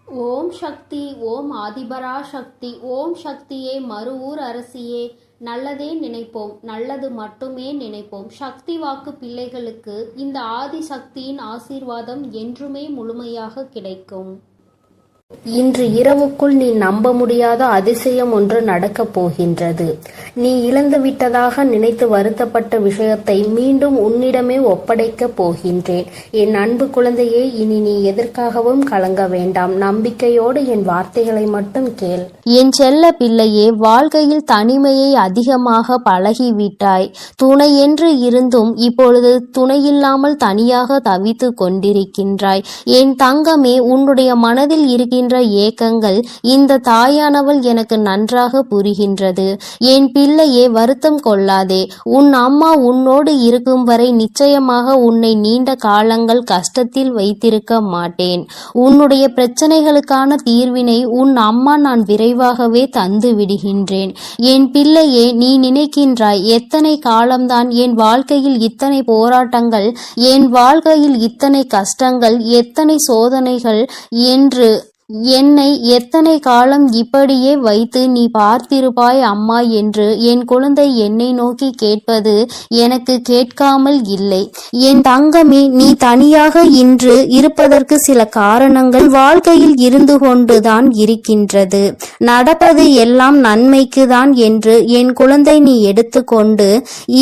ஓம் சக்தி, ஓம் ஆதிபரா சக்தி, ஓம் சக்தியே, மறுவூர் அரசியே. நல்லதே நினைப்போம், நல்லது மட்டுமே நினைப்போம். சக்தி வாக்கு பிள்ளைகளுக்கு இந்த ஆதி சக்தியின் ஆசீர்வாதம் என்றுமே முழுமையாக கிடைக்கும். இன்று இரவுக்குள் நீ நம்ப முடியாத அதிசயம் ஒன்று நடக்கப் போகின்றது. நீ இழந்து விட்டதாக நினைத்து வருத்தப்பட்ட விஷயத்தை மீண்டும் உன்னிடமே ஒப்படைக்கப் போகின்றேன். என் அன்பு குழந்தையே, இனி நீ எதற்காகவும் கலங்க வேண்டாம். நம்பிக்கையோடு என் வார்த்தைகளை மட்டும் கேள். என் செல்ல பிள்ளையே, வாழ்க்கையில் தனிமையை அதிகமாக பழகிவிட்டாய். துணை என்று இருந்தும் இப்பொழுது துணையில்லாமல் தனியாக தவித்து கொண்டிருக்கின்றாய். என் தங்கமே, உன்னுடைய மனதில் இருக்கின்ற ஏக்கங்கள் இந்த தாயானவள் எனக்கு நன்றாக புரிகின்றது. என் பிள்ளையே, வருத்தம் கொள்ளாதே. உன் அம்மா உன்னோடு இருக்கும் வரை நிச்சயமாக உன்னை நீண்ட காலங்கள் கஷ்டத்தில் வைத்திருக்க மாட்டேன். உன்னுடைய பிரச்சனைகளுக்கான தீர்வினை உன் அம்மா நான் விரைவாகவே தந்து விடுகின்றேன். என் பிள்ளையே, நீ நினைக்கின்றாய் எத்தனை காலம்தான் என் வாழ்க்கையில் இத்தனை போராட்டங்கள், என் வாழ்க்கையில் இத்தனை கஷ்டங்கள், எத்தனை சோதனைகள் என்று என்னை எத்தனை காலம் இப்படியே வைத்து நீ பார்த்திருப்பாய் அம்மா என்று என் குழந்தை என்னை நோக்கி கேட்பது எனக்கு கேட்காமல் இல்லை. என் தங்கமே, நீ தனியாக இன்று இருப்பதற்கு சில காரணங்கள் வாழ்க்கையில் இருந்து கொண்டுதான் இருக்கின்றது. நடப்பது எல்லாம் நன்மைக்கு தான் என்று என் குழந்தை நீ எடுத்துக்கொண்டு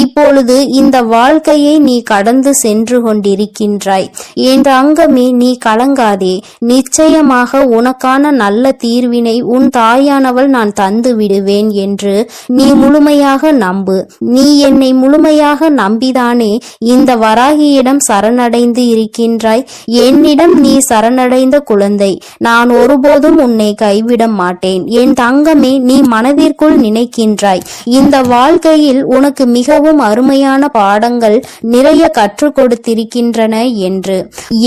இப்பொழுது இந்த வாழ்க்கையை நீ கடந்து சென்று கொண்டிருக்கின்றாய். என் தங்கமே, நீ கலங்காதே. நிச்சயமாக உனக்கான நல்ல தீர்வினை உன் தாயானவள் நான் தந்து விடுவேன் என்று நீ முழுமையாக நம்பு. நீ என்னை முழுமையாக நம்பிதானே இந்த வராகியிடம் சரணடைந்து இருக்கின்றாய். என்னிடம் நீ சரணடைந்த குழந்தை, நான் ஒருபோதும் உன்னை கைவிட மாட்டேன். என் தங்கமே, நீ மனதிற்குள் நினைக்கின்றாய் இந்த வாழ்க்கையில் உனக்கு மிகவும் அருமையான பாடங்கள் நிறைய கற்றுக் கொடுத்திருக்கின்றன என்று.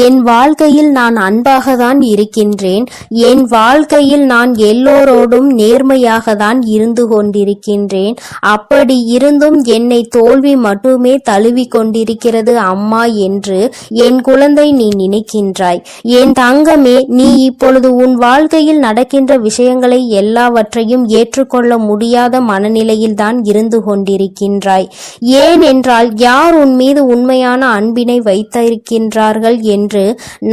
என் வாழ்க்கையில் நான் அன்பாக தான் இருக்கின்றேன். என் வாழ்க்கையில் நான் எல்லோரோடும் நேர்மையாக தான் இருந்து கொண்டிருக்கின்றேன். அப்படி இருந்தும் என்னை தோல்வி மட்டுமே தழுவி கொண்டிருக்கிறது அம்மா என்று என் குழந்தை நீ நினைக்கின்றாய். என் தங்கமே, நீ இப்பொழுது உன் வாழ்க்கையில் நடக்கின்ற விஷயங்களை எல்லாவற்றையும் ஏற்றுக்கொள்ள முடியாத மனநிலையில் தான் இருந்து கொண்டிருக்கின்றாய். ஏனென்றால் யார் உன் மீது உண்மையான அன்பினை வைத்திருக்கின்றார்கள் என்று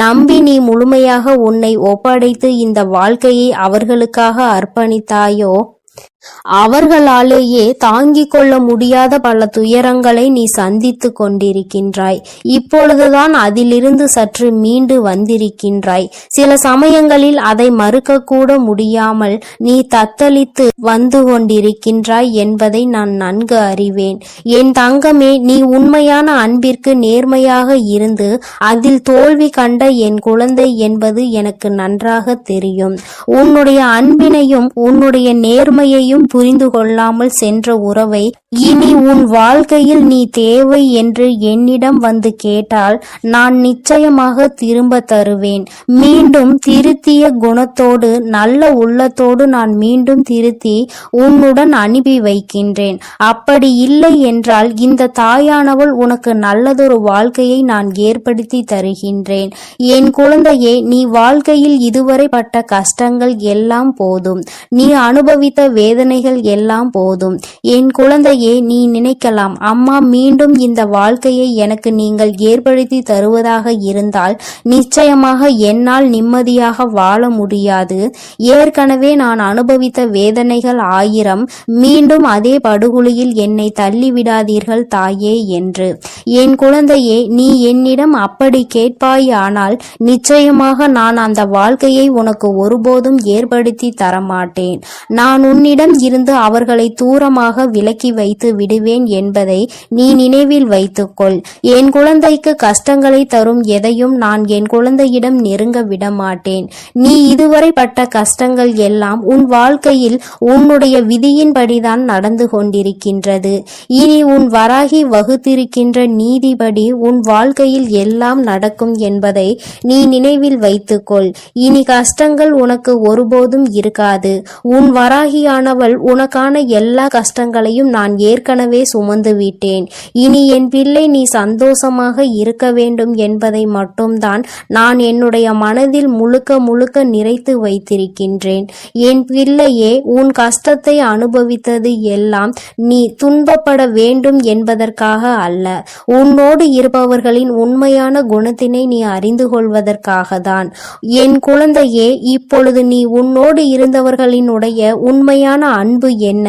நம்பி நீ முழுமையாக உன்னை ஒப்படைத்து இந்த வாழ்க்கையை அவர்களுக்காக அர்ப்பணித்தாயோ, அவர்களாலேயே தாங்கிக் கொள்ள முடியாத பல துயரங்களை நீ சந்தித்து கொண்டிருக்கின்றாய். இப்பொழுதுதான் அதிலிருந்து சற்று மீண்டு வந்திருக்கின்றாய். சில சமயங்களில் அதை மறுக்க கூட முடியாமல் நீ தத்தளித்து வந்து கொண்டிருக்கின்றாய் என்பதை நான் நன்கு அறிவேன். என் தங்கமே, நீ உண்மையான அன்பிற்கு நேர்மையாக இருந்து அதில் தோல்வி கண்ட என் குழந்தை என்பது எனக்கு நன்றாக தெரியும். உன்னுடைய அன்பினையும் உன்னுடைய நேர்மையையும் புரிந்து கொள்ளாமல் சென்ற உறவை இனி உன் வாழ்க்கையில் நீ தேவை என்று என்னிடம் வந்து கேட்டால் நான் நிச்சயமாக திரும்ப தருவேன். மீண்டும் திருத்திய குணத்தோடு நல்ல உள்ளத்தோடு நான் மீண்டும் திருத்தி உன்னுடன் அனுப்பி வைக்கின்றேன். அப்படி இல்லை என்றால் இந்த தாயானவள் உனக்கு நல்லதொரு வாழ்க்கையை நான் ஏற்படுத்தி தருகின்றேன். என் குழந்தையே, நீ வாழ்க்கையில் இதுவரை பட்ட கஷ்டங்கள் எல்லாம் போதும். நீ அனுபவித்த வேதனைகள் எல்லாம் போதும். என் குழந்தையே, நீ நினைக்கலாம், அம்மா மீண்டும் இந்த வாழ்க்கையை எனக்கு நீங்கள் ஏற்படுத்தி தருவதாக இருந்தால் நிச்சயமாக என்னால் நிம்மதியாக வாழ முடியாது. ஏற்கனவே நான் அனுபவித்த வேதனைகள் 1000, மீண்டும் அதே படுகொலியில் என்னை தள்ளிவிடாதீர்கள் தாயே என்று. என் குழந்தையே, நீ என்னிடம் அப்படி கேட்பாயானால் நிச்சயமாக நான் அந்த வாழ்க்கையை உனக்கு ஒருபோதும் ஏற்படுத்தி தரமாட்டேன். நான் உன்னிடம் இருந்து அவர்களை தூரமாக விலக்கி வைத்து விடுவேன் என்பதை நீ நினைவில் வைத்துக்கொள். என் குழந்தைக்கு கஷ்டங்களை தரும் எதையும் நான் என் குழந்தையிடம் நெருங்க விட மாட்டேன். நீ இதுவரை பட்ட கஷ்டங்கள் எல்லாம் உன் வாழ்க்கையில் உன்னுடைய விதியின்படிதான் நடந்து கொண்டிருக்கின்றது. இனி உன் வராகி வகுத்திருக்கின்ற நீதிபடி உன் வாழ்க்கையில் எல்லாம் நடக்கும் என்பதை நீ நினைவில் வைத்துக்கொள். இனி கஷ்டங்கள் உனக்கு ஒருபோதும் இருக்காது. உன் வராகியானவள் தாயானவள் உனக்கான எல்லா கஷ்டங்களையும் நான் ஏற்கனவே சுமந்து விட்டேன். இனி என் பிள்ளை நீ சந்தோஷமாக இருக்க வேண்டும் என்பதை மட்டும்தான் நான் என்னுடைய மனதில் முழுக்க முழுக்க நிறைத்து வைத்திருக்கின்றேன். என் பிள்ளையே, உன் கஷ்டத்தை அனுபவித்தது எல்லாம் நீ துன்பப்பட வேண்டும் என்பதற்காக அல்ல, உன்னோடு இருப்பவர்களின் உண்மையான குணத்தினை நீ அறிந்து கொள்வதற்காக தான். என் குழந்தையே, இப்பொழுது நீ உன்னோடு இருந்தவர்களினுடைய உண்மையான அன்பு என்ன,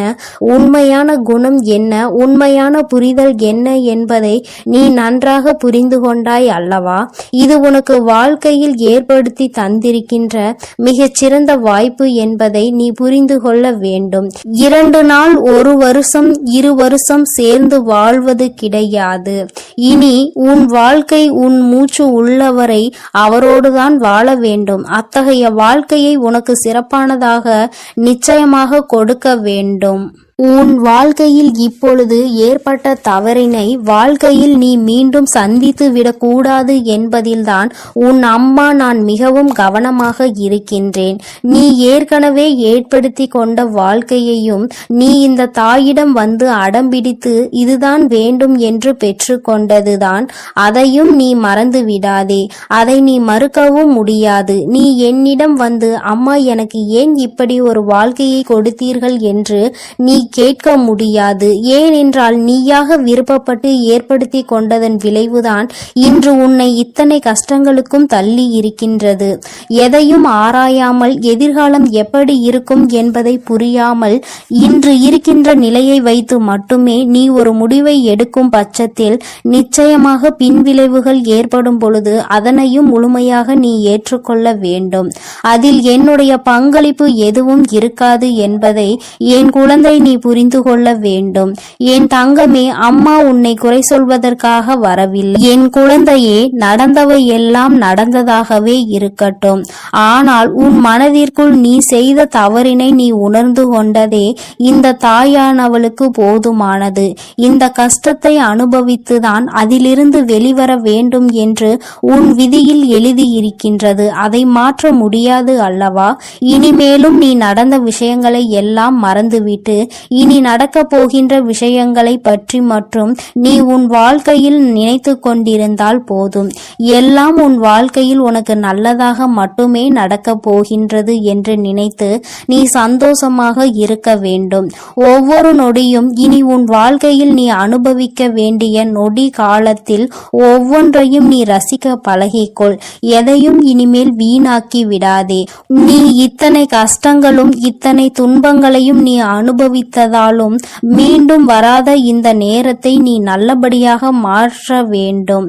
உண்மையான குணம் என்ன, உண்மையான புரிதல் என்ன என்பதை நீ நன்றாக புரிந்து கொண்டாய் அல்லவா? இது உனக்கு வாழ்க்கையில் ஏற்படுத்தி தந்திருக்கின்ற மிகச்சிறந்த வாய்ப்பு என்பதை நீ புரிந்து கொள்ள வேண்டும். 2 நாள், 1 வருஷம், 2 வருஷம் சேர்ந்து வாழ்வது கிடையாது. இனி உன் வாழ்க்கை உன் மூச்சு உள்ளவரை அவரோடுதான் வாழ வேண்டும். அத்தகைய வாழ்க்கையை உனக்கு சிறப்பானதாக நிச்சயமாக கொடுக்க வேண்டும். உன் வாழ்க்கையில் இப்பொழுது ஏற்பட்ட தவறினை வாழ்க்கையில் நீ மீண்டும் சந்தித்து விடக்கூடாது என்பதில்தான் உன் அம்மா நான் மிகவும் கவனமாக இருக்கின்றேன். நீ ஏற்கனவே ஏற்படுத்தி கொண்ட வாழ்க்கையையும் நீ இந்த தாயிடம் வந்து அடம்பிடித்து இதுதான் வேண்டும் என்று பெற்று கொண்டதுதான், அதையும் நீ மறந்து விடாதே. அதை நீ மறுக்கவும் முடியாது. நீ என்னிடம் வந்து அம்மா எனக்கு ஏன் இப்படி ஒரு வாழ்க்கையை கொடுத்தீர்கள் என்று நீ கேட்க முடியாது. ஏனென்றால் நீயாக விருப்பப்பட்டு ஏற்படுத்தி கொண்டதன் விளைவுதான் இன்று உன்னை இத்தனை கஷ்டங்களுக்கும் தள்ளி இருக்கின்றது. எதையும் ஆராயாமல் எதிர்காலம் எப்படி இருக்கும் என்பதை புரியாமல் இன்று இருக்கின்ற நிலையை வைத்து மட்டுமே நீ ஒரு முடிவை எடுக்கும் பட்சத்தில் நிச்சயமாக பின்விளைவுகள் ஏற்படும் பொழுது அதனையும் முழுமையாக நீ ஏற்றுக்கொள்ள வேண்டும். அதில் என்னுடைய பங்களிப்பு எதுவும் இருக்காது என்பதை என் குழந்தை நீ புரிந்து கொள்ள வேண்டும். என் தங்கமே, அம்மா உன்னை குறை சொல்வதற்காக வரவில்லை. என் குழந்தையே, நடந்தவை எல்லாம் நடந்ததாகவே இருக்கட்டும். ஆனால் உன் மனதிற்குள் நீ செய்த தவறினை நீ உணர்ந்து கொண்டதே இந்த தாயானவளுக்கு போதுமானது. இந்த கஷ்டத்தை அனுபவித்துதான் அதிலிருந்து வெளிவர வேண்டும் என்று உன் விதியில் எழுதியிருக்கின்றது. அதை மாற்ற முடியாது அல்லவா? இனிமேலும் நீ நடந்த விஷயங்களை எல்லாம் மறந்துவிட்டு இனி நடக்க போகின்ற விஷயங்களை பற்றி மற்றும் நீ உன் வாழ்க்கையில் நினைத்து கொண்டிருந்தால் போதும். எல்லாம் உன் வாழ்க்கையில் உனக்கு நல்லதாக மட்டுமே நடக்க போகின்றது என்று நினைத்து நீ சந்தோஷமாக இருக்க வேண்டும். ஒவ்வொரு நொடியும் இனி உன் வாழ்க்கையில் நீ அனுபவிக்க வேண்டிய நொடி காலத்தில் ஒவ்வொன்றையும் நீ ரசிக்க பழகிக்கொள். எதையும் இனிமேல் வீணாக்கி விடாதே. நீ இத்தனை கஷ்டங்களும் இத்தனை துன்பங்களையும் நீ அனுபவித்ததாலும் மீண்டும் வராத இந்த நேரத்தை நீ நல்லபடியாக மாற்ற வேண்டும்.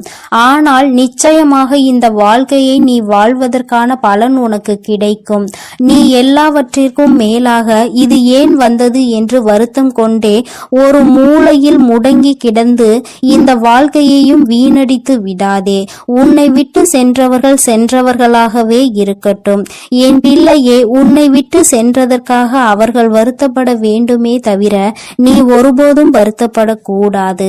ஆனால் நிச்சயமாக இந்த வாழ்க்கையை நீ வாழ்வதற்கான பலன் உனக்கு கிடைக்கும். நீ எல்லாவற்றிற்கும் மேலாக இது ஏன் வந்தது என்று வருத்தம் கொண்டே ஒரு மூலையில் முடங்கி கிடந்து இந்த வாழ்க்கையையும் வீணடித்து விடாதே. உன்னை விட்டு சென்றவர்கள் சென்றவர்களாகவே இருக்கட்டும். என் பிள்ளையே, உன்னை விட்டு சென்றதற்காக அவர்கள் வருத்தப்பட வேண்டுமே தவிர நீ ஒருபோதும் வருத்தப்படக்கூடாது.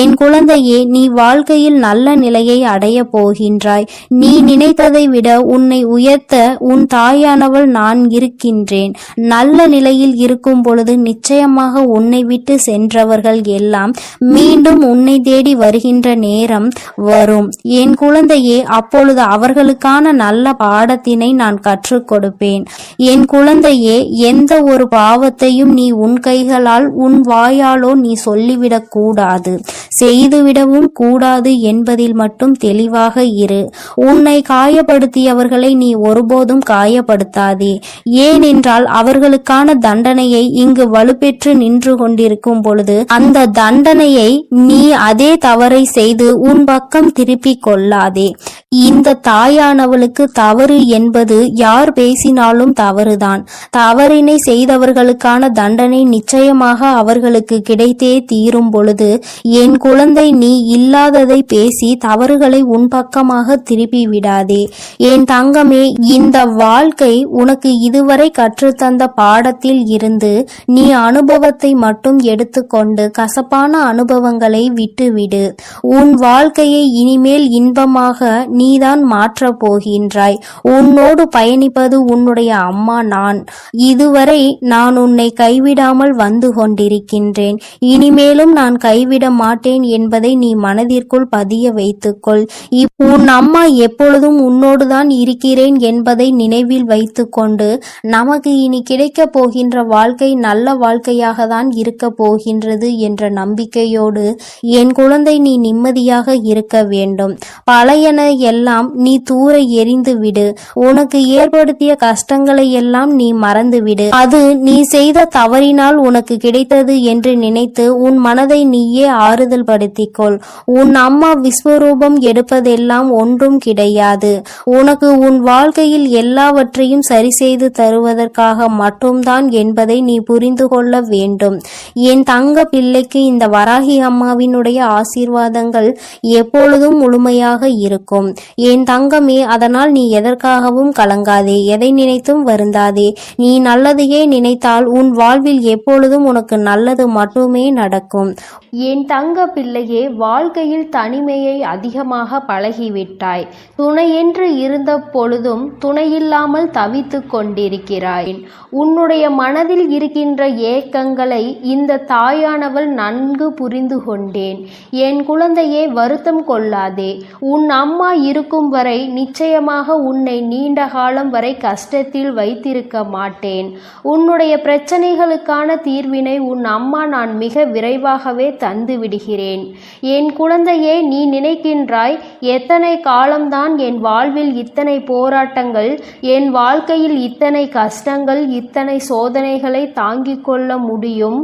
என் குழந்தையே, நீ வாழ்க்கையில் நல்ல நிலையை அடைய போகின்றாய். நீ நினைத்ததை விட உன்னை உயர்த்த உன் தாயானவள் நான் இருக்கின்றேன். நல்ல நிலையில் இருக்கும் பொழுது நிச்சயமாக உன்னை விட்டு சென்றவர்கள் எல்லாம் மீண்டும் உன்னை தேடி வருகின்ற நேரம் வரும். என் குழந்தையே, அப்பொழுது அவர்களுக்கான நல்ல பாடத்தினை நான் கற்றுக் கொடுப்பேன். என் குழந்தையே, எந்த ஒரு பாவத்தையும் நீ உன் கைகளால் உன் வாயாலோ நீ சொல்லிவிடக் கூடாது, செய்துவிடவும் கூடாது என்பதில் மட்டும் தெளிவாக இரு. உன்னை காயப்படுத்தியவர்களை நீ ஒருபோதும் காயப்படுத்தாதே. ஏனென்றால் அவர்களுக்கான தண்டனையை இங்கு வலுப்பெற்று நின்று கொண்டிருக்கும் பொழுது அந்த தண்டனையை நீ அதே தவறை செய்து உன் பக்கம் திருப்பிக் கொள்ளாதே. இந்த தாயானவளுக்கு தவறு என்பது யார் பேசினாலும் தவறுதான். தவறினை செய்தவர்களுக்கான தண்டனை நிச்சயமாக அவர்களுக்கு கிடைத்தே தீரும் பொழுது என் குழந்தை, நீ இல்லாததை பேசி தவறுகளை உன் பக்கமாக திருப்பி விடாதே. என் தங்கமே, இந்த வாழ்க்கை உனக்கு இதுவரை கற்றுத்தந்த பாடத்தில் இருந்து நீ அனுபவத்தை மட்டும் எடுத்துக்கொண்டு கசப்பான அனுபவங்களை விட்டுவிடு. உன் வாழ்க்கையை இனிமேல் இன்பமாக நீதான் மாற்றப் போகின்றாய். உன்னோடு பயணிப்பது உன்னுடைய அம்மா நான். இதுவரை நான் உன்னை கைவிடாமல் வந்து கொண்டிருக்கின்றேன். இனிமேலும் நான் கைவிட மாட்டேன் என்பதை நீ மனதிற்குள் பதிய வைத்துக்கொள். உன் அம்மா எப்பொழுதும் உன்னோடுதான் இருக்கிறேன் என்பதை நினைவில் வைத்துக்கொண்டு நமக்கு இனி கிடைக்கப் போகின்ற வாழ்க்கை நல்ல வாழ்க்கையாக தான் இருக்க போகின்றது என்ற நம்பிக்கையோடு என் குழந்தை நீ நிம்மதியாக இருக்க வேண்டும். பழையன எல்லாம் நீ தூர எறிந்து விடு. உனக்கு ஏற்படுத்திய கஷ்டங்களை எல்லாம் நீ மறந்துவிடு. அது நீ செய்த தவறினால் உனக்கு கிடைத்தது என்று நினைத்து உன் மனதை நீயே ஆறுதல் படுத்திக்கொள். உன் அம்மா விஸ்வரூபம் எடுப்பதெல்லாம் ஒன்றும் கிடையாது. உனக்கு உன் வாழ்க்கையில் எல்லாவற்றையும் சரி செய்து தருவதற்காக மட்டும்தான் என்பதை நீ புரிந்து கொள்ள வேண்டும். என் தங்க பிள்ளைக்கு இந்த வராகி அம்மாவினுடைய ஆசீர்வாதங்கள் எப்பொழுதும் முழுமையாக இருக்கும். என் தங்கமே, அதனால் நீ எதற்காகவும் கலங்காதே, எதை நினைத்தும் வருந்தாதே. நீ நல்லதையே நினைத்தால் உன் வாழ்வில் எப்பொழுதும் உனக்கு நல்லது மட்டுமே நடக்கும். என் தங்க பிள்ளையே, வாழ்க்கையில் தனிமையை அதிகமாக பழகிவிட்டாய். துணையென்று இருந்த பொழுதும் துணையில்லாமல் தவித்து கொண்டிருக்கிறாய். உன்னுடைய மனதில் இருக்கின்ற ஏக்கங்களை இந்த தாயானவள் நன்கு புரிந்து கொண்டேன். என் குழந்தையே, வருத்தம் கொள்ளாதே. உன் அம்மா இருக்கும் வரை நிச்சயமாக உன்னை நீண்ட காலம் வரை கஷ்டத்தில் வைத்திருக்க மாட்டேன். உன்னுடைய பிரச்சனைகளுக்கான தீர்வினை உன் அம்மா நான் மிக விரைவாகவே தந்து விடுகிறேன். என் குழந்தையே, நீ நினைக்கின்றாய் எத்தனை காலம்தான் என் வாழ்வில் இத்தனை போராட்டங்கள், என் வாழ்க்கையில் இத்தனை கஷ்டங்கள், இத்தனை சோதனைகளை தாங்கிக் கொள்ள முடியும்,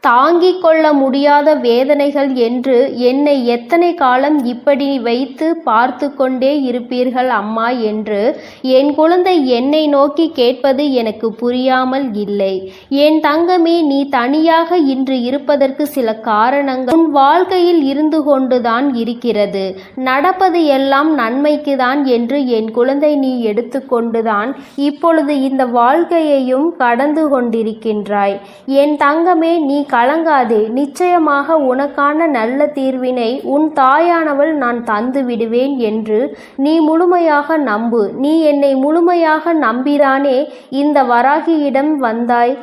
தாங்கிக் கொள்ள முடியாத வேதனைகள் என்று என்னை எத்தனை காலம் இப்படி வைத்து பார்த்து கொண்டே இருப்பீர்கள் அம்மா என்று என் குழந்தை என்னை நோக்கி கேட்பது எனக்கு புரியாமல் இல்லை. என் தங்கமே, நீ தனியாக இன்று இருப்பதற்கு சில காரணங்கள் உன் வாழ்க்கையில் இருந்து கொண்டுதான் இருக்கிறது. நடப்பது எல்லாம் நன்மைக்கு தான் என்று என் குழந்தை நீ எடுத்துக்கொண்டுதான் இப்பொழுது இந்த வாழ்க்கையையும் கடந்து கொண்டிருக்கின்றாய். என் தங்கமே, நீ கலங்காதே. நிச்சயமாக உனக்கான நல்ல தீர்வினை உன் தாயானவள் நான் தந்து விடுவேன் என்று நீ முழுமையாக நம்பு. நீ என்னை முழுமையாக நம்பிதானே இந்த வராகியிடம் வந்தாய்,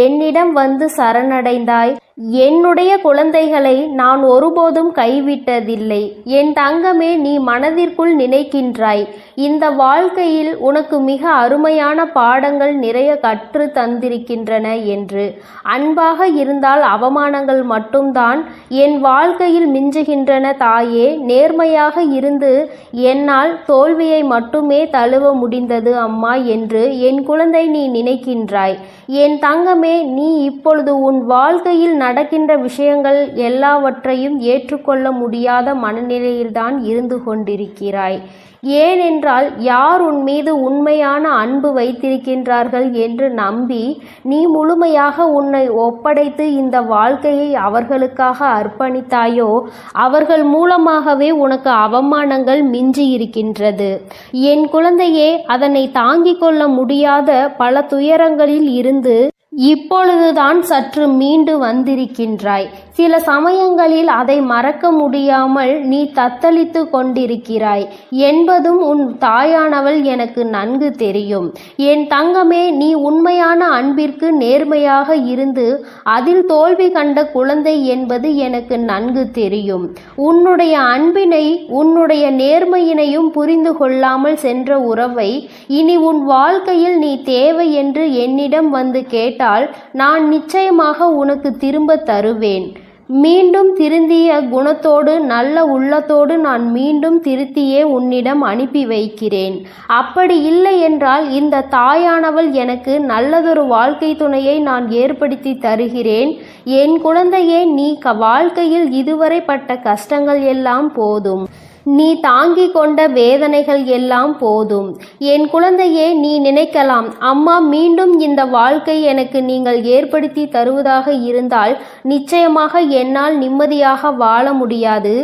என்னிடம் வந்து சரணடைந்தாய். என்னுடைய குழந்தைகளை நான் ஒருபோதும் கைவிட்டதில்லை. என் தங்கமே, நீ மனதிற்குள் நினைக்கின்றாய் இந்த வாழ்க்கையில் உனக்கு மிக அருமையான பாடங்கள் நிறைய கற்று தந்திருக்கின்றன என்று. அன்பாக இருந்தால் அவமானங்கள் மட்டும்தான் என் வாழ்க்கையில் மிஞ்சுகின்றன தாயே. நேர்மையாக இருந்து என்னால் தோல்வியை மட்டுமே தழுவ முடிந்தது அம்மா என்று என் குழந்தை நீ நினைக்கின்றாய். என் தங்கமே, நீ இப்பொழுது உன் வாழ்க்கையில் நடக்கின்ற விஷயங்கள் எல்லாவற்றையும் ஏற்றுக்கொள்ள முடியாத மனநிலையில்தான் இருந்து கொண்டிருக்கிறாய். ஏனென்றால் யார் உன் மீது உண்மையான அன்பு வைத்திருக்கின்றார்கள் என்று நம்பி நீ முழுமையாக உன்னை ஒப்படைத்து இந்த வாழ்க்கையை அவர்களுக்காக அர்ப்பணித்தாயோ அவர்கள் மூலமாகவே உனக்கு அவமானங்கள் மிஞ்சி இருக்கின்றது. என் குழந்தையே, அதனை தாங்கிக் கொள்ள முடியாத பல துயரங்களில் இருந்து இப்பொழுதுதான் சற்று மீண்டு வந்திருக்கின்றாய். சில சமயங்களில் அதை மறக்க முடியாமல் நீ தத்தளித்து கொண்டிருக்கிறாய் என்பதும் உன் தாயானவள் எனக்கு நன்கு தெரியும். என் தங்கமே, நீ உண்மையான அன்பிற்கு நேர்மையாக இருந்து அதில் தோல்வி கண்ட குழந்தை என்பது எனக்கு நன்கு தெரியும். உன்னுடைய அன்பினை உன்னுடைய நேர்மையினையும் புரிந்து கொள்ளாமல் சென்ற உறவை இனி உன் வாழ்க்கையில் நீ தேவை என்று என்னிடம் வந்து கேட்டால் நான் நிச்சயமாக உனக்கு திரும்ப தருவேன். மீண்டும் திருந்திய குணத்தோடு நல்ல உள்ளத்தோடு நான் மீண்டும் திருத்தியே உன்னிடம் அனுப்பி வைக்கிறேன். அப்படி இல்லை என்றால் இந்த தாயானவள் எனக்கு நல்லதொரு வாழ்க்கை துணையை நான் ஏற்படுத்தி தருகிறேன். என் குழந்தையே, நீ வாழ்க்கையில் இதுவரை பட்ட கஷ்டங்கள் எல்லாம் போதும். நீ தாங்கிக் கொண்ட வேதனைகள் எல்லாம் போதும். என் குழந்தையே, நீ நினைக்கலாம், அம்மா மீண்டும் இந்த வாழ்க்கை எனக்கு நீங்கள் ஏற்படுத்தி தருவதாக இருந்தால் நிச்சயமாக என்னால் நிம்மதியாக வாழ முடியாது.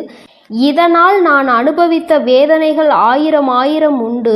இதனால் நான் அனுபவித்த வேதனைகள் ஆயிரம் உண்டு.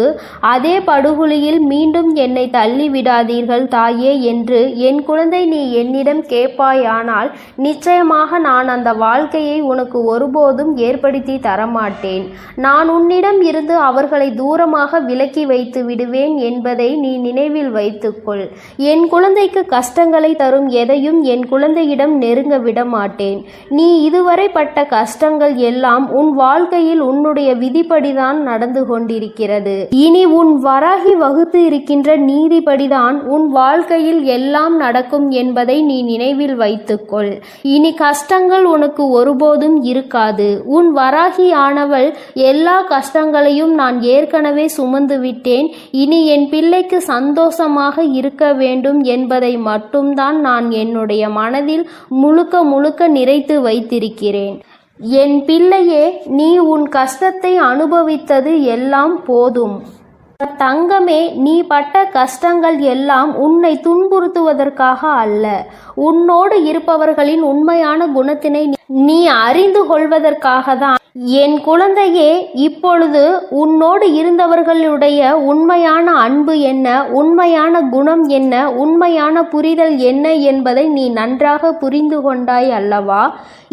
அதே படுகுழியில் மீண்டும் என்னை தள்ளிவிடாதீர்கள் தாயே என்று என் குழந்தை நீ என்னிடம் கேட்பாயானால் நிச்சயமாக நான் அந்த வாழ்க்கையை உனக்கு ஒருபோதும் ஏற்படுத்தி தரமாட்டேன். நான் உன்னிடம் இருந்து அவர்களை தூரமாக விலக்கி வைத்து விடுவேன் என்பதை நீ நினைவில் வைத்துக்கொள். என் குழந்தைக்கு கஷ்டங்களை தரும் எதையும் என் குழந்தையிடம் நெருங்க விட மாட்டேன். நீ இதுவரை பட்ட கஷ்டங்கள் எல்லாம் உன் வாழ்க்கையில் உன்னுடைய விதிப்படிதான் நடந்து கொண்டிருக்கிறது. இனி உன் வராகி வகுத்து இருக்கின்ற நீதிப்படிதான் உன் வாழ்க்கையில் எல்லாம் நடக்கும் என்பதை நீ நினைவில் வைத்துக்கொள். இனி கஷ்டங்கள் உனக்கு ஒருபோதும் இருக்காது. உன் வராகி ஆனவள் எல்லா கஷ்டங்களையும் நான் ஏற்கனவே சுமந்து விட்டேன். இனி என் பிள்ளைக்கு சந்தோஷமாக இருக்க வேண்டும் என்பதை மட்டும்தான் நான் என்னுடைய மனதில் முழுக்க நிறைத்து வைத்திருக்கிறேன். என் பிள்ளையே, நீ உன் கஷ்டத்தை அனுபவித்தது எல்லாம் போதும். தங்கமே, நீ பட்ட கஷ்டங்கள் எல்லாம் உன்னை துன்புறுத்துவதற்காக அல்ல, உன்னோடு இருப்பவர்களின் உண்மையான குணத்தினை நீ அறிந்து கொள்வதற்காக தான். என் குழந்தையே, இப்பொழுது உன்னோடு இருந்தவர்களுடைய உண்மையான அன்பு என்ன, உண்மையான குணம் என்ன, உண்மையான புரிதல் என்ன என்பதை நீ நன்றாக புரிந்து கொண்டாய் அல்லவா?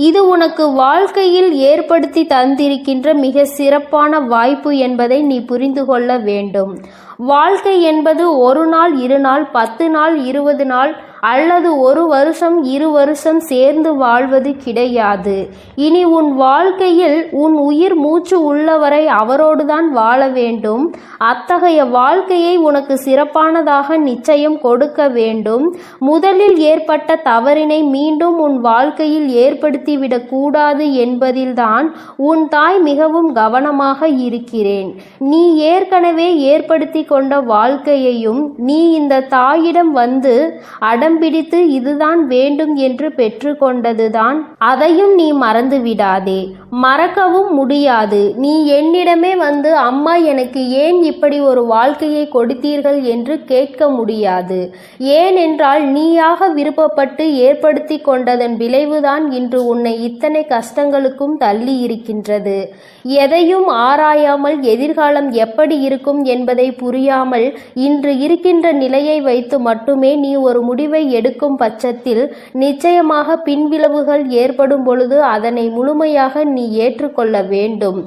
இது உனக்கு வாழ்க்கையில் ஏற்படுத்தி தந்திருக்கின்ற மிக சிறப்பான வாய்ப்பு என்பதை நீ புரிந்து கொள்ள வேண்டும். வாழ்க்கை என்பது 1 நாள் 2 நாள் 10 நாள் 20 நாள் அல்லது 1 வருஷம் 2 வருஷம் சேர்ந்து வாழ்வது கிடையாது. இனி உன் வாழ்க்கையில் உன் உயிர் மூச்சு உள்ளவரை அவரோடுதான் வாழ வேண்டும். அத்தகைய வாழ்க்கையை உனக்கு சிறப்பானதாக நிச்சயம் கொடுக்க வேண்டும். முதலில் ஏற்பட்ட தவறினை மீண்டும் உன் வாழ்க்கையில் ஏற்படுத்திவிடக் கூடாது என்பதில்தான் உன் தாய் மிகவும் கவனமாக இருக்கிறேன். நீ ஏற்கனவே ஏற்படுத்தி கொண்ட வாழ்க்கையையும் நீ இந்த தாயிடம் வந்து அடம்பிடித்து இதுதான் வேண்டும் என்று பெற்றுக்கொண்டதுதான். அதையும் நீ மறந்து விடாதே, மறக்கவும் முடியாது. நீ என்னிடமே வந்து அம்மா எனக்கு ஏன் இப்படி ஒரு வாழ்க்கையை கொடுத்தீர்கள் என்று கேட்க முடியாது. ஏனென்றால் நீயாக விருப்பப்பட்டு ஏற்படுத்தி கொண்டதன் விளைவுதான் இன்று உன்னை இத்தனை கஷ்டங்களுக்கும் தள்ளி இருக்கின்றது. எதையும் ஆராயாமல் எதிர்காலம் எப்படி இருக்கும் என்பதை புரியாமல் இன்று இருக்கின்ற நிலையை வைத்து மட்டுமே நீ ஒரு முடிவை எடுக்கும் பட்சத்தில் நிச்சயமாக பின்விளைவுகள் ஏற்படும் பொழுது அதனை முழுமையாக நீ ஏற்றுக்கொள்ள வேண்டும்.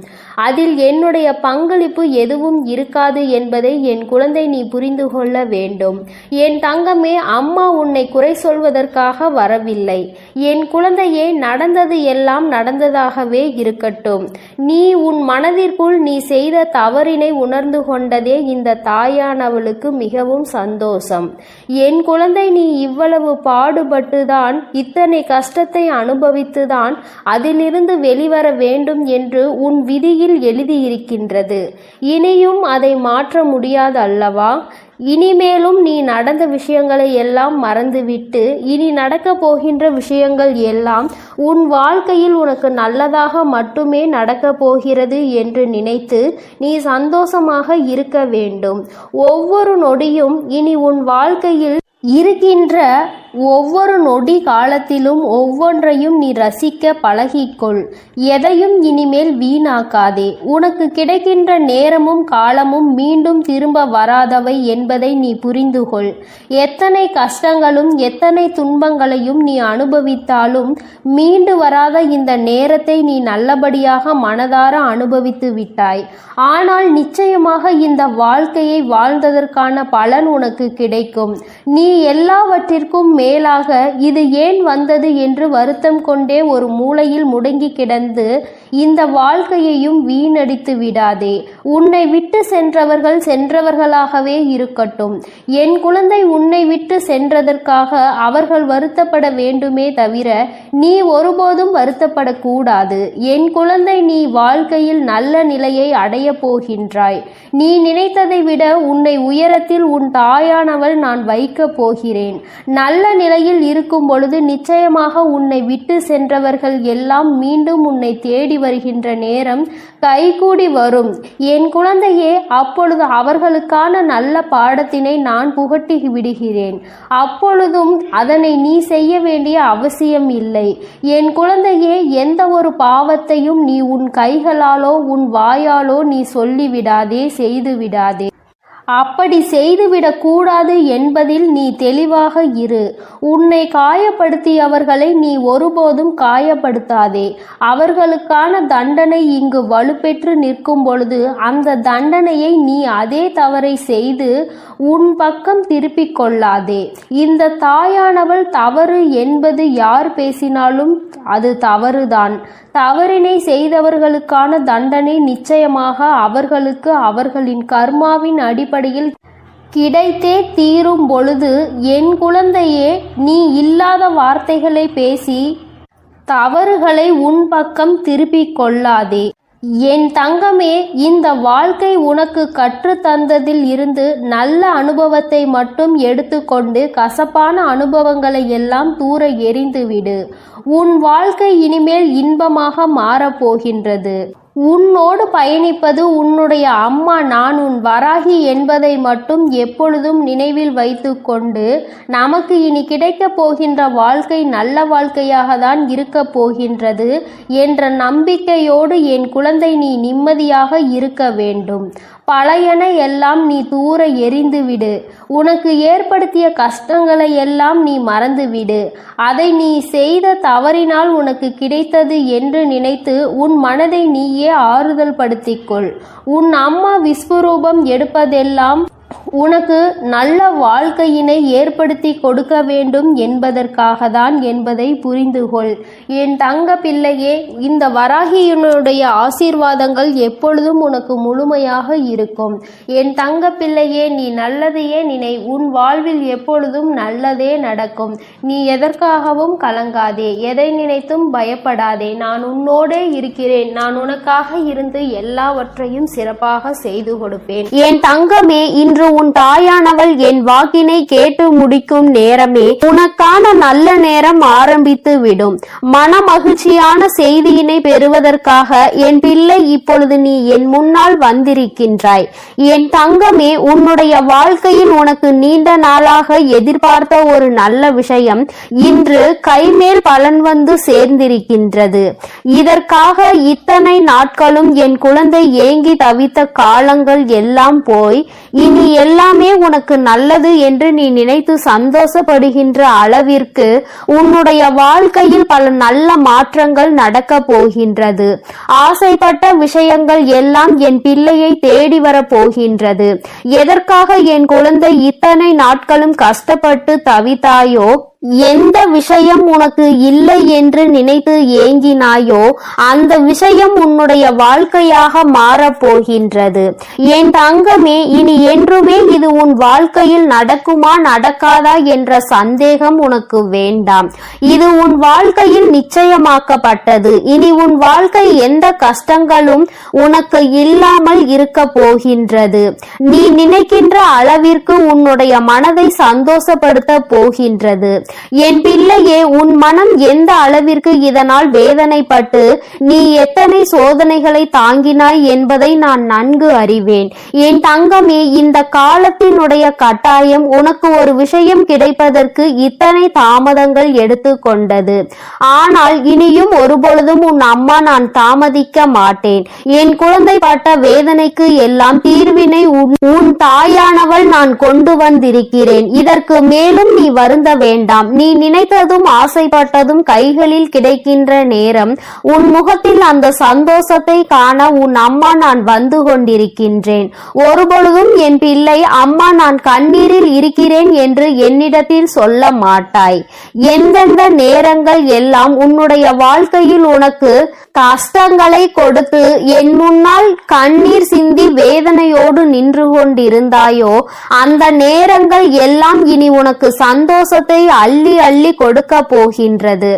அதில் என்னுடைய பங்களிப்பு எதுவும் இருக்காது என்பதை என் குழந்தை நீ புரிந்து கொள்ள வேண்டும். என் தங்கமே, அம்மா உன்னை குறை சொல்வதற்காக வரவில்லை. என் குழந்தையே, நடந்தது எல்லாம் நடந்ததாகவே இருக்கட்டும். நீ உன் மனதிற்குள் நீ செய்த தவறினை உணர்ந்து கொண்டதே இந்த தாயானவளுக்கு மிகவும் சந்தோஷம். என் குழந்தை, நீ இவ்வளவு பாடுபட்டுதான் இத்தனை கஷ்டத்தை அனுபவித்துதான் அதிலிருந்து வெளிவர வேண்டும் என்று உன் விதியில் எழுதியிருக்கின்றது. இனியும் அதை மாற்ற முடியாது அல்லவா? இனிமேலும் நீ நடந்த விஷயங்களை எல்லாம் மறந்துவிட்டு இனி நடக்க போகின்ற விஷயங்கள் எல்லாம் உன் வாழ்க்கையில் உனக்கு நல்லதாக மட்டுமே நடக்கப் போகிறது என்று நினைத்து நீ சந்தோஷமாக இருக்க வேண்டும். ஒவ்வொரு நொடியும் இனி உன் வாழ்க்கையில் இருக்கின்ற ஒவ்வொரு நொடி காலத்திலும் ஒவ்வொன்றையும் நீ ரசிக்க பழகிக்கொள். எதையும் இனிமேல் வீணாக்காதே. உனக்கு கிடைக்கின்ற நேரமும் காலமும் மீண்டும் திரும்ப வராதவை என்பதை நீ புரிந்து கொள். எத்தனை கஷ்டங்களும் எத்தனை துன்பங்களையும் நீ அனுபவித்தாலும் மீண்டு வராத இந்த நேரத்தை நீ நல்லபடியாக மனதார அனுபவித்து விட்டாய். ஆனால் நிச்சயமாக இந்த வாழ்க்கையை வாழ்ந்ததற்கான பலன் உனக்கு கிடைக்கும். நீ எல்லாவற்றிற்கும் மேலாக இது ஏன் வந்தது என்று வருத்தம் கொண்டே ஒரு மூலையில் முடங்கி கிடந்து இந்த வாழ்க்கையையும் வீணடித்து விடாதே. உன்னை விட்டு சென்றவர்கள் சென்றவர்களாகவே இருக்கட்டும். என் குழந்தை, உன்னை விட்டு சென்றதற்காக அவர்கள் வருத்தப்பட வேண்டுமே தவிர நீ ஒருபோதும் வருத்தப்படக்கூடாது. என் குழந்தை, நீ வாழ்க்கையில் நல்ல நிலையை அடைய போகின்றாய். நீ நினைத்ததை விட உன்னை உயரத்தில் உன் தாயானவள் நான் வைக்கப் போகிறேன். நல்ல நிலையில் இருக்கும் பொழுது நிச்சயமாக உன்னை விட்டு சென்றவர்கள் எல்லாம் மீண்டும் உன்னை தேடி வருகின்ற நேரம் கைகூடி வரும் என் குழந்தையே. அப்பொழுது அவர்களுக்கான நல்ல பாடத்தினை நான் புகட்டி விடுகிறேன். அப்பொழுதும் அதனை நீ செய்ய வேண்டிய அவசியம் இல்லை என் குழந்தையே. எந்த ஒரு பாவத்தையும் நீ உன் கைகளாலோ உன் வாயாலோ நீ சொல்லிவிடாதே, செய்து விடாதே. அப்படி செய்துவிடக் கூடாது என்பதில் நீ தெளிவாக இரு. உன்னை காயப்படுத்தியவர்களை நீ ஒருபோதும் காயப்படுத்தாதே. அவர்களுக்கான தண்டனை இங்கு வலுப்பெற்று நிற்கும் பொழுது அந்த தண்டனையை நீ அதே தவறை செய்து உன் பக்கம் திருப்பிக் கொள்ளாதே. இந்த தாயானவள் தவறு என்பது யார் பேசினாலும் அது தவறுதான். தவறினை செய்தவர்களுக்கான தண்டனை நிச்சயமாக அவர்களுக்கு அவர்களின் கர்மாவின் அடிப்படையில் கிடைத்தே தீரும் பொழுது என் குழந்தையே, நீ இல்லாத வார்த்தைகளை பேசி தவறுகளை உன் பக்கம் திருப்பிக் கொள்ளாதே. என் தங்கமே, இந்த வாழ்க்கை உனக்கு கற்றுத்தந்ததில் இருந்து நல்ல அனுபவத்தை மட்டும் எடுத்துக்கொண்டு கசப்பான அனுபவங்களை எல்லாம் தூர எறிந்துவிடு. உன் வாழ்க்கை இனிமேல் இன்பமாக மாறப்போகின்றது. உன்னோடு பயணிப்பது உன்னுடைய அம்மா நான் உன் வராகி என்பதை மட்டும் எப்பொழுதும் நினைவில் வைத்து கொண்டு நமக்கு இனி கிடைக்கப் போகின்ற வாழ்க்கை நல்ல வாழ்க்கையாக தான் இருக்கப் போகின்றது என்ற நம்பிக்கையோடு என் குழந்தை நீ நிம்மதியாக இருக்க வேண்டும். பழையன எல்லாம் நீ தூர எறிந்துவிடு. உனக்கு ஏற்படுத்திய கஷ்டங்களை எல்லாம் நீ மறந்துவிடு. அதை நீ செய்த தவறினால் உனக்கு கிடைத்தது என்று நினைத்து உன் மனதை நீயே ஆறுதல் படுத்திக்கொள். உன் அம்மா விஸ்வரூபம் எடுப்பதெல்லாம் உனக்கு நல்ல வாழ்க்கையினை ஏற்படுத்தி கொடுக்க வேண்டும் என்பதற்காக தான் என்பதை புரிந்துகொள். என் தங்க பிள்ளையே, இந்த வராகியினுடைய ஆசீர்வாதங்கள் எப்பொழுதும் உனக்கு முழுமையாக இருக்கும். என் தங்க பிள்ளையே, நீ நல்லதையே நினை. உன் வாழ்வில் எப்பொழுதும் நல்லதே நடக்கும். நீ எதற்காகவும் கலங்காதே, எதை நினைத்தும் பயப்படாதே. நான் உன்னோடே இருக்கிறேன். நான் உனக்காக இருந்து எல்லாவற்றையும் சிறப்பாக செய்து கொடுப்பேன். என் தங்கமே, இன்று உன் தாயானவள் என் வாக்கினை கேட்டு முடிக்கும் நேரமே உனக்கான நல்ல நேரம் ஆரம்பித்து விடும். மன மகிழ்ச்சியான செய்தியினை பெறுவதற்காக என் பிள்ளை இப்பொழுது நீ என் முன்னால் வந்திருக்கின்றாய். என் தங்கமே, உன்னுடைய வாழ்க்கையில் உனக்கு நீண்ட நாளாக எதிர்பார்த்த ஒரு நல்ல விஷயம் இன்று கைமேல் பலன் வந்து சேர்ந்திருக்கின்றது. இதற்காக இத்தனை நாட்களும் என் குழந்தை ஏங்கி தவித்த காலங்கள் எல்லாம் போய் இனி எல்லாமே உனக்கு நல்லது என்று நீ நினைத்து சந்தோஷப்படுகின்ற அளவிற்கு உன்னுடைய வாழ்க்கையில் பல நல்ல மாற்றங்கள் நடக்க போகின்றது. ஆசைப்பட்ட விஷயங்கள் எல்லாம் என் பிள்ளையை தேடி வர போகின்றது. எதற்காக என் குழந்தை இத்தனை நாட்களும் கஷ்டப்பட்டு தவித்தாயோ, எந்த விஷயம் உனக்கு இல்லை என்று நினைத்து ஏங்கினாயோ அந்த விஷயம் உன்னுடைய வாழ்க்கையாக மாறப்போகின்றது. என் தங்கமே, இனி என்றுமே இது உன் வாழ்க்கையில் நடக்குமா நடக்காதா என்ற சந்தேகம் உனக்கு வேண்டாம். இது உன் வாழ்க்கையில் நிச்சயமாக்கப்பட்டது. இனி உன் வாழ்க்கை எந்த கஷ்டங்களும் உனக்கு இல்லாமல் இருக்க போகின்றது. நீ நினைக்கின்ற அளவிற்கு உன்னுடைய மனதை சந்தோஷப்படுத்த போகின்றது. என் பிள்ளையே, உன் மனம் எந்த அளவிற்கு இதனால் வேதனைப்பட்டு நீ எத்தனை சோதனைகளை தாங்கினாய் என்பதை நான் நன்கு அறிவேன். என் தங்கமே, இந்த காலத்தினுடைய கட்டாயம் உனக்கு ஒரு விஷயம் கிடைப்பதற்கு இத்தனை தாமதங்கள் எடுத்துக்கொண்டது. ஆனால் இனியும் ஒருபொழுதும் உன் அம்மா நான் தாமதிக்க மாட்டேன். என் குழந்தை பட்ட வேதனைக்கு எல்லாம் தீர்வினை உன் தாயானவள் நான் கொண்டு வந்திருக்கிறேன். இதற்கு மேலும் நீ வருந்த வேண்டாம். நீ நினைத்ததும் ஆசைப்பட்டதும் கைகளில் கிடைக்கின்ற நேரம் உன் முகத்தில் அந்த சந்தோஷத்தை காண உன் அம்மா நான் வந்து கொண்டிருக்கின்றேன். ஒருபொழுதும் என் பிள்ளை, அம்மா நான் கண்ணீரில் இருக்கிறேன் என்று என்னிடத்தில் சொல்ல மாட்டாய். எந்தெந்த நேரங்கள் எல்லாம் உன்னுடைய வாழ்க்கையில் உனக்கு கஷ்டங்களை கொடுத்து என் முன்னால் கண்ணீர் சிந்தி வேதனையோடு நின்று கொண்டிருந்தாயோ அந்த நேரங்கள் எல்லாம் இனி உனக்கு சந்தோஷத்தை அள்ளி அள்ளி கொடுக்க போகின்றது.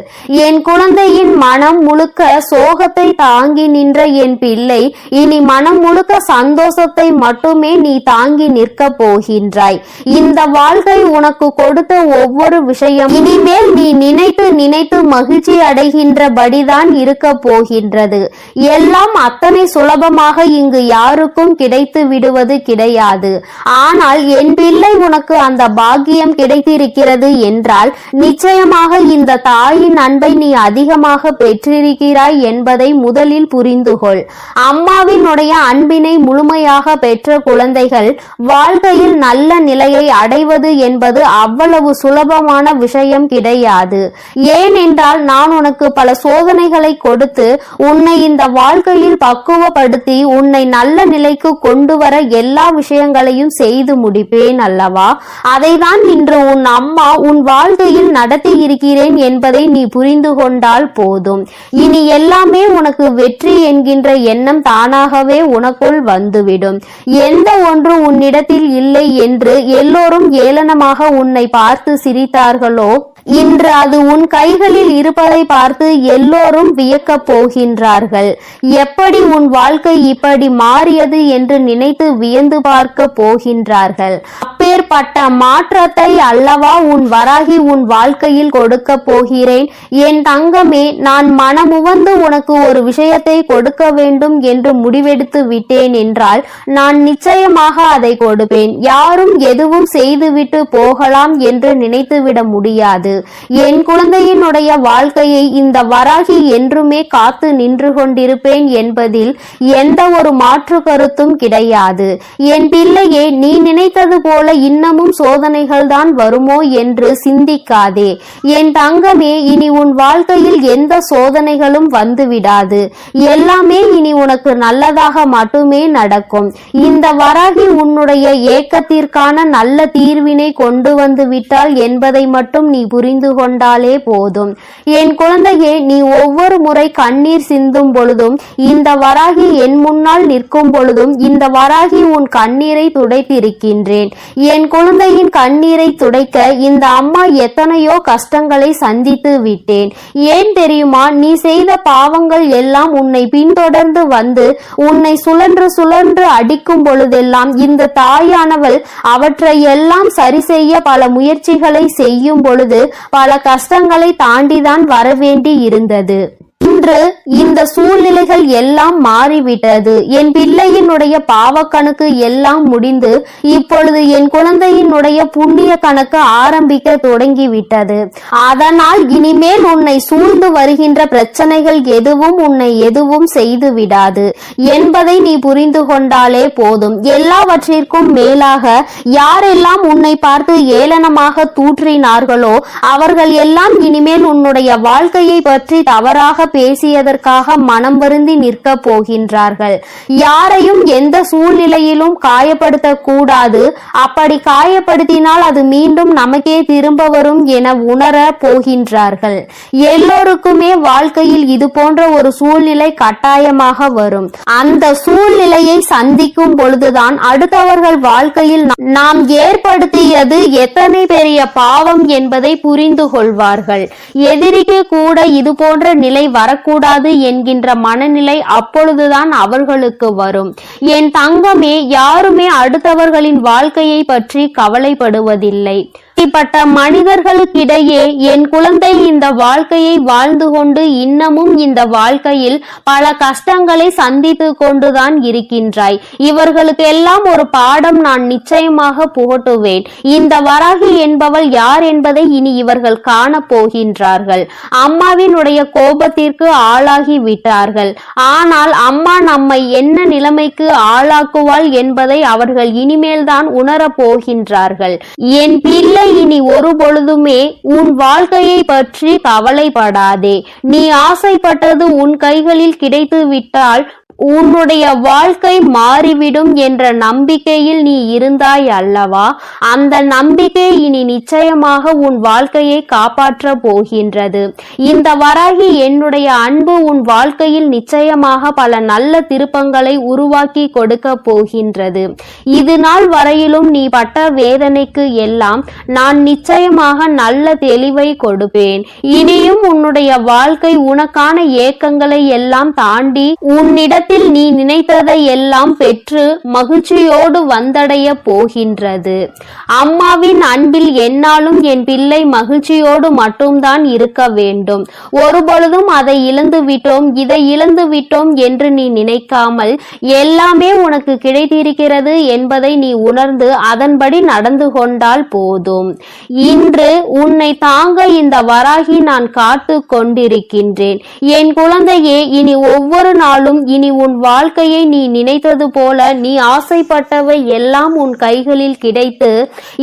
என் குழந்தையின் மனம் முழுக்க சோகத்தை தாங்கி நின்ற என் பிள்ளை இனி மனம் முழுக்க சந்தோஷத்தை மட்டுமே நீ தாங்கி நிற்க போகின்றாய். இந்த வாழ்க்கை உனக்கு கொடுத்த ஒவ்வொரு விஷயம் இனிமேல் நீ நினைத்து நினைத்து மகிழ்ச்சி அடைகின்றபடிதான் இருக்க போகின்றது. எல்லாம் அத்தனை சுலபமாக இங்கு யாருக்கும் கிடைத்து விடுவது கிடையாது. ஆனால் என் பிள்ளை உனக்கு அந்த பாக்கியம் கிடைத்திருக்கிறது என்றால் நிச்சயமாக இந்த தாயின் அன்பை நீ அதிகமாக பெற்றிருக்கிறாய் என்பதை முதலில் புரிந்து கொள். அம்மாவினுடைய அன்பினை முழுமையாக பெற்ற குழந்தைகள் வாழ்க்கையில் நல்ல நிலையை அடைவது என்பது அவ்வளவு சுலபமான விஷயம் கிடையாது. ஏனென்றால் நான் உனக்கு பல சோதனைகளை கொடுத்து உன்னை இந்த வாழ்க்கையில் பக்குவப்படுத்தி உன்னை நல்ல நிலைக்கு கொண்டு வர எல்லா விஷயங்களையும் செய்து முடிப்பேன் அல்லவா? அதைதான் இன்று உன் அம்மா உன் வாழ்க்கையில் நடத்தி இருக்கிறேன் என்பதை நீ புரிந்து கொண்டால் போதும். இனி எல்லாமே உனக்கு வெற்றி என்கின்ற எண்ணம் தானாகவே உனக்குள் வந்துவிடும். எந்த ஒன்று உன்னிடத்தில் இல்லை என்று எல்லோரும் ஏளனமாக உன்னை பார்த்து சிரித்தார்களோ இன்று அது உன் கைகளில் இருப்பதை பார்த்து எல்லோரும் வியக்க போகின்றார்கள். எப்படி உன் வாழ்க்கை இப்படி மாறியது என்று நினைத்து வியந்து பார்க்க போகின்றார்கள். அப்பேற்பட்ட மாற்றத்தை அல்லவா உன் வராகி உன் வாழ்க்கையில் கொடுக்க போகிறேன். என் தங்கமே, நான் மனமுவந்து உனக்கு ஒரு விஷயத்தை கொடுக்க வேண்டும் என்று முடிவெடுத்து விட்டேன் என்றால் நான் நிச்சயமாக அதை கொடுப்பேன். யாரும் எதுவும் செய்துவிட்டு போகலாம் என்று நினைத்துவிட முடியாது. என் குழந்தையினுடைய வாழ்க்கையை இந்த வராகி என்றுமே காத்து நின்று கொண்டிருப்பேன் என்பதில் எந்த ஒரு மாற்று கருத்தும் கிடையாது. என் பிள்ளையே, நீ நினைத்தது போல இன்னமும் சோதனைகள் தான் வருமோ என்று சிந்திக்காதே. என் தங்கமே, இனி உன் வாழ்க்கையில் எந்த சோதனைகளும் வந்துவிடாது. எல்லாமே இனி உனக்கு நல்லதாக மட்டுமே நடக்கும். இந்த வராகி உன்னுடைய ஏக்கத்திற்கான நல்ல தீர்வினை கொண்டு வந்து விட்டாள் என்பதை மட்டும் நீ புரிந்து கொண்டாலே போதும். என் குழந்தையே, நீ ஒவ்வொரு முறை கண்ணீர் சிந்தும் பொழுதும் இந்த வராகி என் முன்னால் நிற்கும் பொழுதும் இந்த வராகி உன் கண்ணீரை துடைத்திருக்கின்றேன். என் குழந்தையின் கண்ணீரை துடைக்க இந்த அம்மா எத்தனையோ கஷ்டங்களை சந்தித்து விட்டேன். ஏன் தெரியுமா? நீ செய்த பாவங்கள் எல்லாம் உன்னை பின்தொடர்ந்து வந்து உன்னை சுழன்று சுழன்று அடிக்கும் பொழுதெல்லாம் இந்த தாயானவள் அவற்றை எல்லாம் சரி செய்ய பல முயற்சிகளை செய்யும் பொழுது பல கஷ்டங்களை தாண்டிதான் வரவேண்டி இருந்தது. இன்று இந்த சூழ்நிலைகள் எல்லாம் மாறிவிட்டது. என் பிள்ளையினுடைய பாவ கணக்கு எல்லாம் முடிந்து இப்பொழுது என் குழந்தையினுடைய புண்ணிய கணக்கு ஆரம்பிக்க தொடங்கிவிட்டது. அதனால் இனிமேல் உன்னை சூழ்ந்து வருகின்ற பிரச்சனைகள் எதுவும் உன்னை எதுவும் செய்து விடாது என்பதை நீ புரிந்து கொண்டாலே போதும். எல்லாவற்றிற்கும் மேலாக யாரெல்லாம் உன்னை பார்த்து ஏளனமாக தூற்றினார்களோ அவர்கள் எல்லாம் இனிமேல் உன்னுடைய வாழ்க்கையை பற்றி தவறாக பேசியதற்காக மனம் வருந்தி நிற்க போகின்றார்கள். யாரையும் எந்த சூழ்நிலையிலும் காயப்படுத்த கூடாது. அப்படி காயப்படுத்தினால் அது மீண்டும் நமக்கே திரும்ப வரும் என உணர போகின்றார்கள். எல்லோருக்குமே வாழ்க்கையில் இது போன்ற ஒரு சூழ்நிலை கட்டாயமாக வரும். அந்த சூழ்நிலையை சந்திக்கும் பொழுதுதான் அடுத்தவர்கள் வாழ்க்கையில் நாம் ஏற்படுத்தியது எத்தனை பெரிய பாவம் என்பதை புரிந்து கொள்வார்கள். எதிரிக்கு கூட இது போன்ற நிலை வரக்கூடாது என்கின்ற மனநிலை அப்பொழுதுதான் அவர்களுக்கு வரும். என் தங்கமே, யாருமே அடுத்தவர்களின் வாழ்க்கையை பற்றி கவலைப்படுவதில்லை. இப்படிப்பட்ட மனிதர்களுக்கிடையே என் குழந்தை இந்த வாழ்க்கையை வாழ்ந்து கொண்டு இன்னமும் இந்த வாழ்க்கையில் பல கஷ்டங்களை சந்தித்து கொண்டுதான் இருக்கின்றாய். இவர்களுக்கு எல்லாம் ஒரு பாடம் நான் நிச்சயமாக புகட்டுவேன். இந்த வராகி என்பவள் யார் என்பதை இனி இவர்கள் காண போகின்றார்கள். அம்மாவினுடைய கோபத்திற்கு ஆளாகி விட்டார்கள். ஆனால் அம்மா நம்மை என்ன நிலைமைக்கு ஆளாக்குவாள் என்பதை அவர்கள் இனிமேல் தான் உணரப் போகின்றார்கள். என் பிள்ளை, இனி ஒரு பொழுதுமே உன் வாழ்க்கையை பற்றி கவலைப்படாதே. நீ ஆசைப்பட்டது உன் கைகளில் கிடைத்து விட்டால் உன்னுடைய வாழ்க்கை மாறிவிடும் என்ற நம்பிக்கையில் நீ இருந்தாய் அல்லவா? அந்த நம்பிக்கை இனி நிச்சயமாக உன் வாழ்க்கையை காப்பாற்ற போகின்றது. இந்த வராகி என்னுடைய அன்பு உன் வாழ்க்கையில் நிச்சயமாக பல நல்ல திருப்பங்களை உருவாக்கி கொடுக்க போகின்றது. இது நாள் வரையிலும் நீ பட்ட வேதனைக்கு எல்லாம் நான் நிச்சயமாக நல்ல தெளிவை கொடுப்பேன். இனியும் உன்னுடைய வாழ்க்கை உனக்கான ஏக்கங்களை எல்லாம் தாண்டி உன்னிடத்தில் நீ நினைத்ததை எல்லாம் பெற்று மகிழ்ச்சியோடு வந்தடைய போகின்றது. அம்மாவின் அன்பில் என்னாலும் என் பிள்ளை மகிழ்ச்சியோடு மட்டும்தான் இருக்க வேண்டும். ஒருபொழுதும் அதை இழந்து விட்டோம், இதை இழந்து விட்டோம் என்று நீ நினைக்காமல் எல்லாமே உனக்கு கிடைத்திருக்கிறது என்பதை நீ உணர்ந்து அதன்படி நடந்து கொண்டால் போதும். இன்று உன்னை தாங்க இந்த வராகி நான் காத்து கொண்டிருக்கின்றேன். என் குழந்தையே, இனி ஒவ்வொரு நாளும் இனி உன் வாழ்க்கையை நீ நினைத்தது போல நீ ஆசைப்பட்டவை எல்லாம் உன் கைகளில் கிடைத்து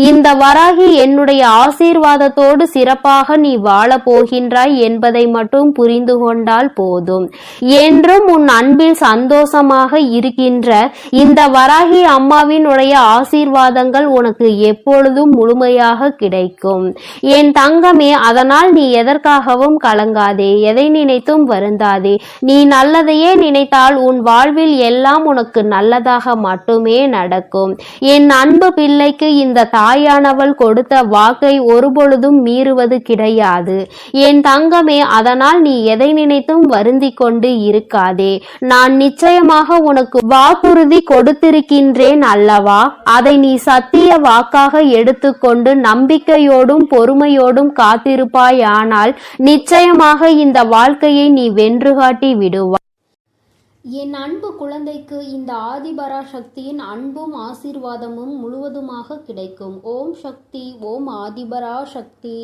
இந்த வராகி என்னுடைய ஆசீர்வாதத்தோடு சிறப்பாக நீ வாழ போகின்றாய் என்பதை மட்டும் புரிந்து கொண்டால் போதும். என்றும் உன் அன்பில் சந்தோஷமாக இருக்கின்ற இந்த வராகி அம்மாவினுடைய ஆசீர்வாதங்கள் உனக்கு எப்பொழுதும் முழுமையாக கிடைக்கும். என் தங்கமே, அதனால் நீ எதற்காகவும் கலங்காதே, எதை நினைத்தும் வருந்தாதே. நீ நல்லதையே நினைத்தால் உன் வாழ்வில் எல்லாம் உனக்கு நல்லதாக மட்டுமே நடக்கும். என் அன்பு பிள்ளைக்கு இந்த தாயானவள் கொடுத்த வாக்கை ஒருபொழுதும் மீறுவது கிடையாது. என் தங்கமே, அதனால் நீ எதை நினைத்தும் வருந்தி கொண்டு இருக்காதே. நான் நிச்சயமாக உனக்கு வாக்குறுதி கொடுத்திருக்கின்றேன் அல்லவா? அதை நீ சத்திய வாக்காக எடுத்துக்கொண்டு நம்பிக்கையோடும் பொறுமையோடும் காத்திருப்பாயானால் நிச்சயமாக இந்த வாழ்க்கையை நீ வென்று காட்டி விடுவாய். என் அன்பு குழந்தைக்கு இந்த ஆதிபராசக்தியின் அன்பும் ஆசீர்வாதமும் முழுவதுமாக கிடைக்கும். ஓம் சக்தி, ஓம் ஆதிபராசக்தி.